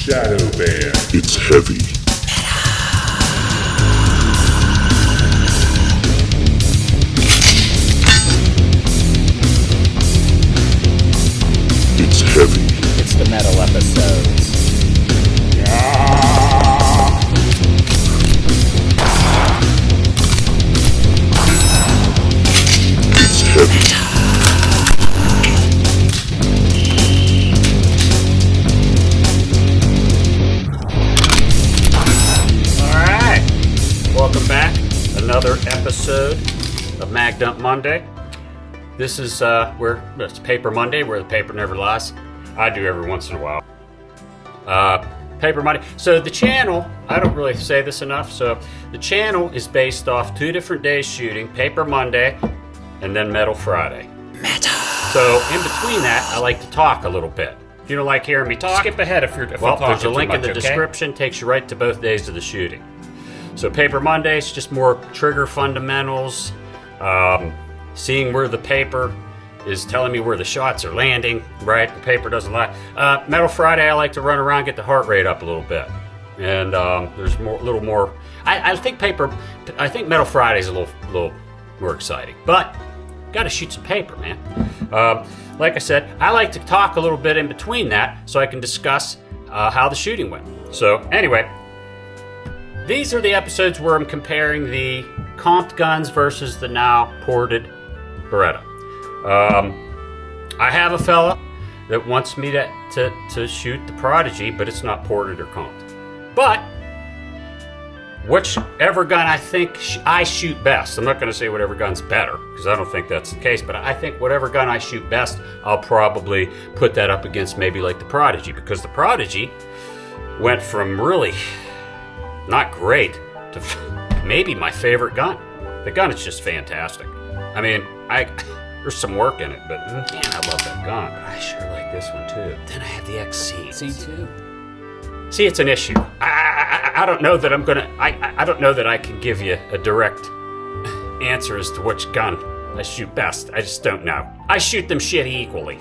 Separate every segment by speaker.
Speaker 1: Shadow Bear.
Speaker 2: It's heavy. It's heavy.
Speaker 3: It's the metal episodes.
Speaker 2: It's heavy.
Speaker 4: Welcome back. Another episode of Mag Dump Monday. This is it's Paper Monday, where the paper never lies. I do every once in a while. Paper Monday. So the channel, I don't really say this enough. So the channel is based off 2 different days shooting: Paper Monday and then Metal Friday. Metal. So in between that, I like to talk a little bit. If you don't like hearing me talk,
Speaker 5: skip ahead if I'm talking
Speaker 4: there's a link
Speaker 5: too
Speaker 4: in the
Speaker 5: much, okay?
Speaker 4: description. Takes you right to both days of the shooting. So Paper Monday is just more trigger fundamentals, seeing where the paper is telling me where the shots are landing, right? The paper doesn't lie. Metal Friday, I like to run around, get the heart rate up a little bit. And there's a little more, I think Metal Friday is a little more exciting, but gotta shoot some paper, man. Like I said, I like to talk a little bit in between that so I can discuss how the shooting went. So anyway, these are the episodes where I'm comparing the comped guns versus the now ported Beretta. I have a fella that wants me to shoot the Prodigy, but it's not ported or comped. But whichever gun I think I shoot best, I'm not going to say whatever gun's better, because I don't think that's the case, but I think whatever gun I shoot best, I'll probably put that up against maybe like the Prodigy, because the Prodigy went from really not great to maybe my favorite gun. The gun is just fantastic. I mean, there's some work in it, but man, I love that gun. But I sure like this one too. Then I have the XC.
Speaker 3: C2.
Speaker 4: See, it's an issue. I don't know that I'm gonna. I don't know that I can give you a direct answer as to which gun I shoot best. I just don't know. I shoot them shitty equally.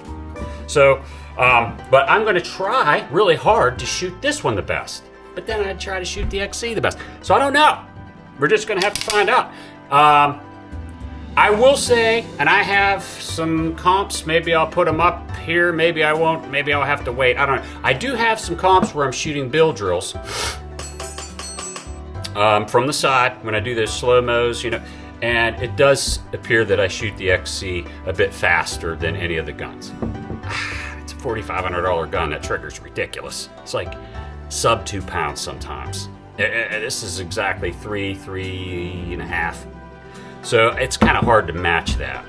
Speaker 4: So, but I'm gonna try really hard to shoot this one the best. But then I'd try to shoot the XC the best. So I don't know. We're just going to have to find out. I will say, and I have some comps, maybe I'll put them up here, maybe I won't, maybe I'll have to wait. I don't know. I do have some comps where I'm shooting Baer Drills from the side when I do those slow-mos, and it does appear that I shoot the XC a bit faster than any of the guns. It's a $4,500 gun. That trigger's ridiculous. It's like sub 2 pounds sometimes. This is exactly 3.5. So it's kind of hard to match that.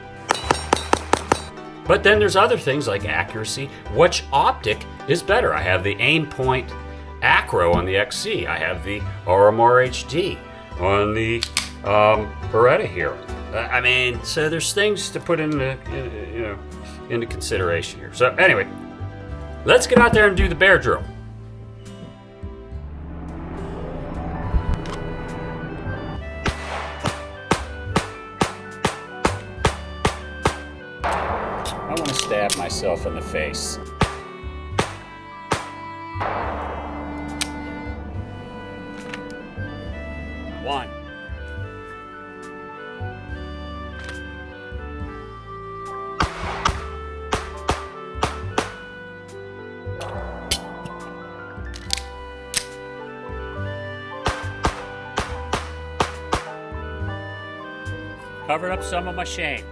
Speaker 4: But then there's other things like accuracy. Which optic is better? I have the aim point acro on the XC. I have the RMR HD on the Beretta here. I mean, so there's things to put into consideration here. So anyway, let's get out there and do the Baer Drill. I want to stab myself in the face. One. Covered up some of my shame.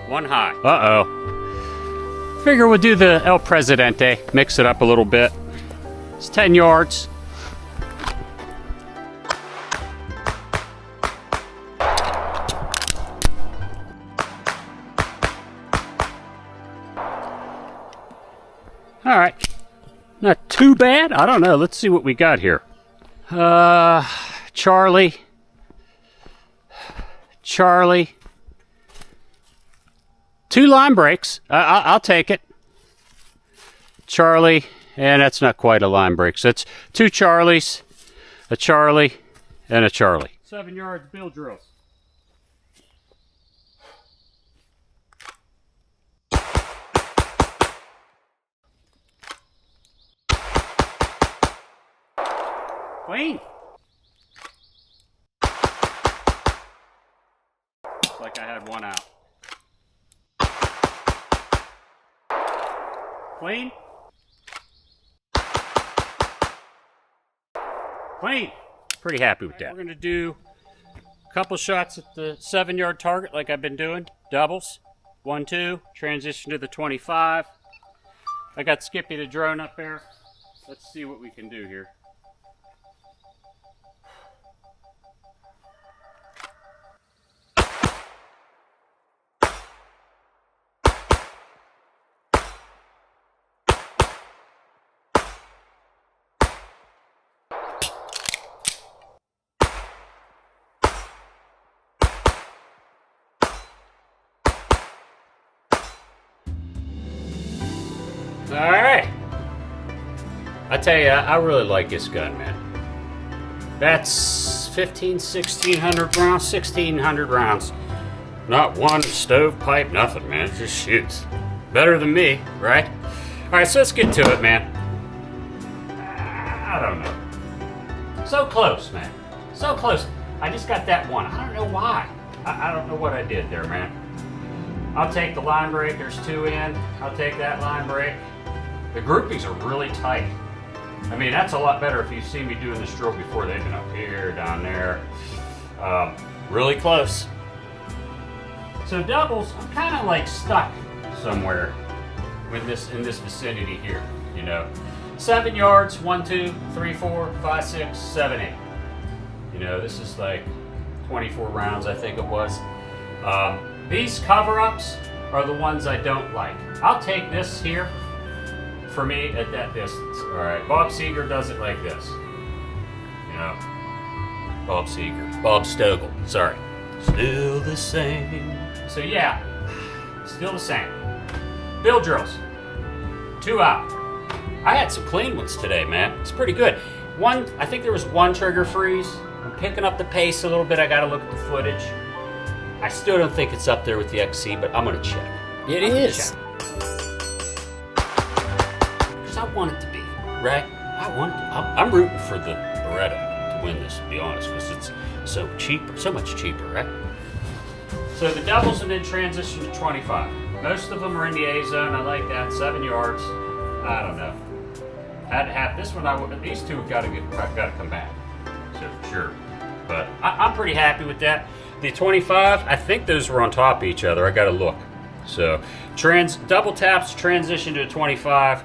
Speaker 4: One high. Uh-oh. Figure we'll do the El Presidente. Mix it up a little bit. It's 10 yards. All right. Not too bad. I don't know. Let's see what we got here. Charlie. 2 line breaks. I'll take it. Charlie, and that's not quite a line break. So it's 2 Charlies, a Charlie, and a Charlie. 7 yards Baer drills. Clean. Looks like I had one out. Clean. Clean. Pretty happy with that. We're going to do a couple shots at the 7-yard target like I've been doing. Doubles. 1, 2. Transition to the 25. I got Skippy the drone up there. Let's see what we can do here. All right. I tell you, I really like this gun, man. That's 1600 rounds, 1600 rounds. Not one stovepipe, nothing, man. It just shoots. Better than me, right? All right, so let's get to it, man. I don't know. So close, man. So close. I just got that one. I don't know why. I don't know what I did there, man. I'll take the line break. There's 2 in. I'll take that line break. The groupings are really tight. I mean, that's a lot better if you've seen me doing this drill before. They've been up here, down there. Really close. So doubles, I'm kind of like stuck somewhere with this in this vicinity here, you know. 7 yards, 1, 2, 3, 4, 5, 6, 7, 8. You know, this is like 24 rounds, I think it was. These cover-ups are the ones I don't like. I'll take this here for me at that distance. All right, Bob Seger does it like this. You know, Bob Stogel, sorry. Still the same. So yeah, still the same. Baer drills, 2 out. I had some clean ones today, man. It's pretty good. I think there was 1 trigger freeze. I'm picking up the pace a little bit. I gotta look at the footage. I still don't think it's up there with the XC, but I'm gonna check.
Speaker 3: It is.
Speaker 4: Because I want it to be, right? I'm rooting for the Beretta to win this, to be honest, because it's so cheaper, so much cheaper, right? So the doubles and then transition to 25. Most of them are in the A zone. I like that. 7 yards. I don't know. Had to have this one. These two have got to come back. So for sure. But I'm pretty happy with that. The 25, I think those were on top of each other. I got to look. So double taps, transition to 25.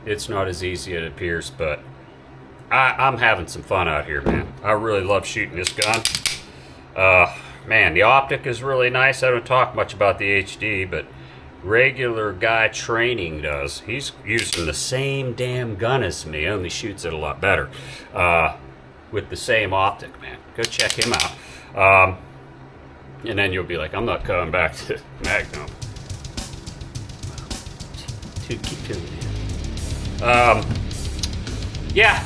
Speaker 4: It's not as easy as it appears, but I'm having some fun out here, man. I really love shooting this gun. Man, the optic is really nice. I don't talk much about the HD, but regular guy training does. He's using the same damn gun as me, only shoots it a lot better. With the same optic, man. Go check him out. And then you'll be like, I'm not coming back to Magnum. Dude, keep doing it. Yeah,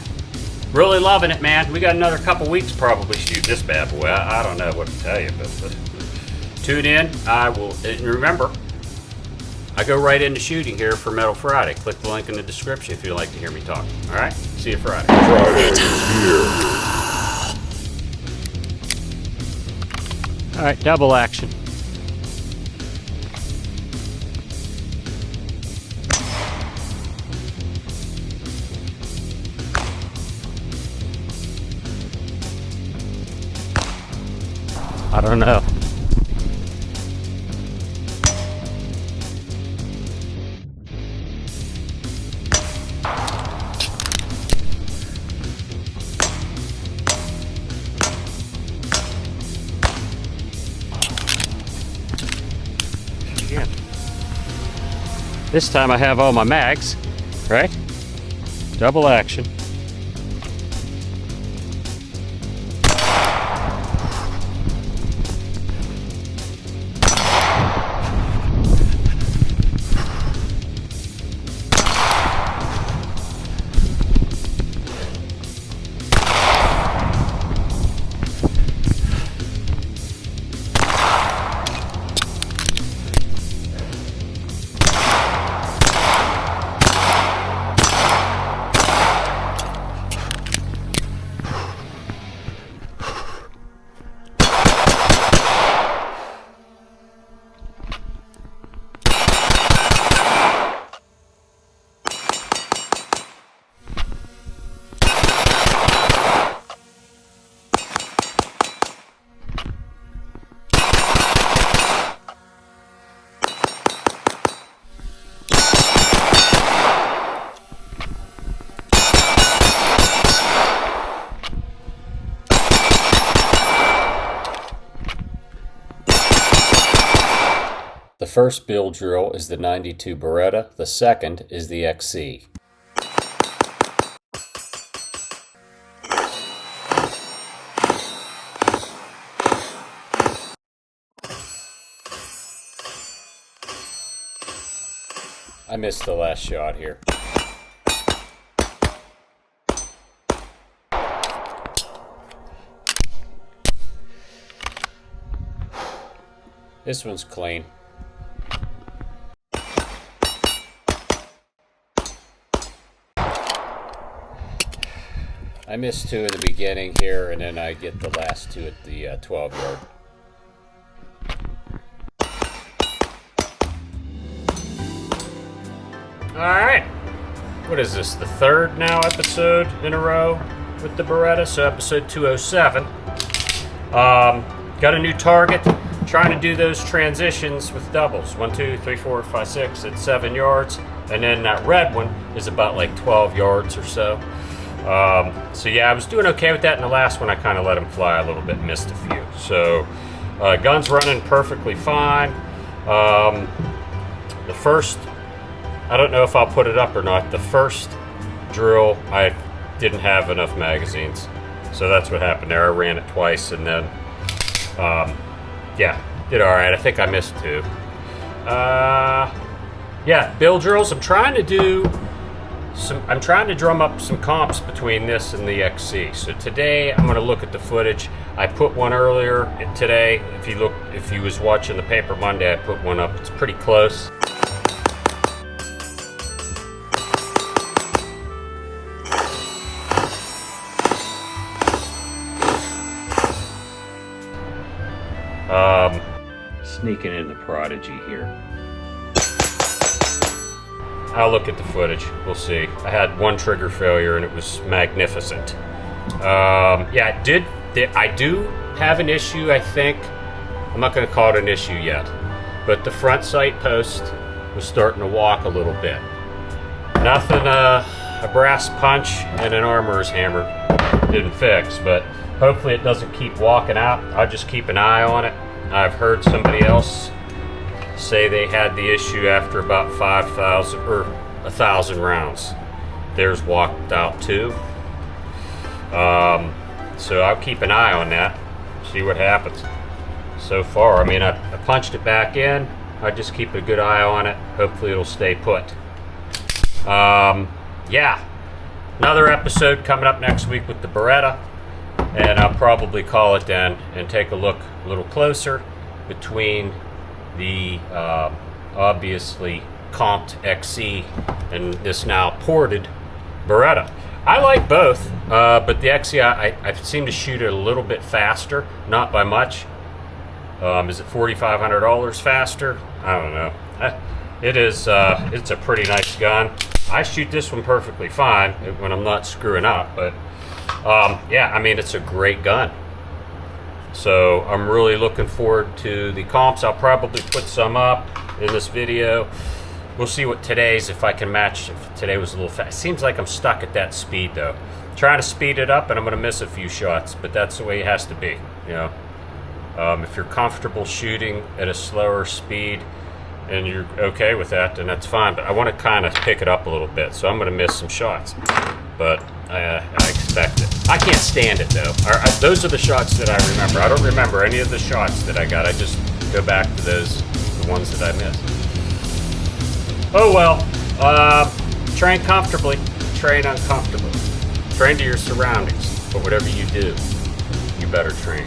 Speaker 4: really loving it, man. We got another couple weeks probably shooting this bad boy. I don't know what to tell you, but tune in. And remember, I go right into shooting here for Metal Friday. Click the link in the description if you'd like to hear me talk. All right, see you Friday.
Speaker 2: Friday is here.
Speaker 4: All right, double action. I don't know. Again. This time I have all my mags, right? Double action. first Baer Drill is the 92 Beretta, the second is the XC. I missed the last shot here. This one's clean. I missed two in the beginning here, and then I get the last two at the 12-yard. Alright, what is this, the third now episode in a row with the Beretta, so episode 207. Got a new target, trying to do those transitions with doubles, 1, 2, 3, 4, 5, 6 at 7 yards, and then that red one is about like 12 yards or so. So yeah, I was doing okay with that. In the last one I kind of let them fly a little bit, missed a few. So gun's running perfectly fine. The first, I don't know if I'll put it up or not. The first drill, I didn't have enough magazines. So that's what happened there. I ran it twice and then, yeah, did all right. I think I missed two. Yeah, Baer drills. I'm trying to drum up some comps between this and the XC. So today I'm going to look at the footage. I put one earlier today. If you was watching the Paper Monday, I put one up. It's pretty close. Sneaking in the Prodigy here. I'll look at the footage. We'll see. I had one trigger failure and it was magnificent. Yeah, I do have an issue, I think. I'm not going to call it an issue yet. But the front sight post was starting to walk a little bit. Nothing a brass punch and an armorer's hammer didn't fix, but hopefully it doesn't keep walking out. I'll just keep an eye on it. I've heard somebody else say they had the issue after about 5,000 or 1,000 rounds. Theirs walked out too. So I'll keep an eye on that, see what happens. So far, I mean, I punched it back in. I just keep a good eye on it. Hopefully it'll stay put. Yeah, another episode coming up next week with the Beretta. And I'll probably call it then and take a look a little closer between the obviously comped XC and this now ported Beretta. I like both, but the XC I seem to shoot it a little bit faster, not by much. Is it $4,500 faster? I don't know. It is. It's a pretty nice gun. I shoot this one perfectly fine when I'm not screwing up, but yeah, I mean, it's a great gun. So I'm really looking forward to the comps. I'll probably put some up in this video. We'll see what today's, if I can match. If today was a little fast. Seems like I'm stuck at that speed though. Trying to speed it up and I'm going to miss a few shots, but that's the way it has to be, you know. If you're comfortable shooting at a slower speed and you're okay with that, then that's fine. But I want to kind of pick it up a little bit, so I'm going to miss some shots. But I expect it. I can't stand it though. Those are the shots that I remember. I don't remember any of the shots that I got. I just go back to those, the ones that I missed. Oh well. Train comfortably. Train uncomfortably. Train to your surroundings. But whatever you do, you better train.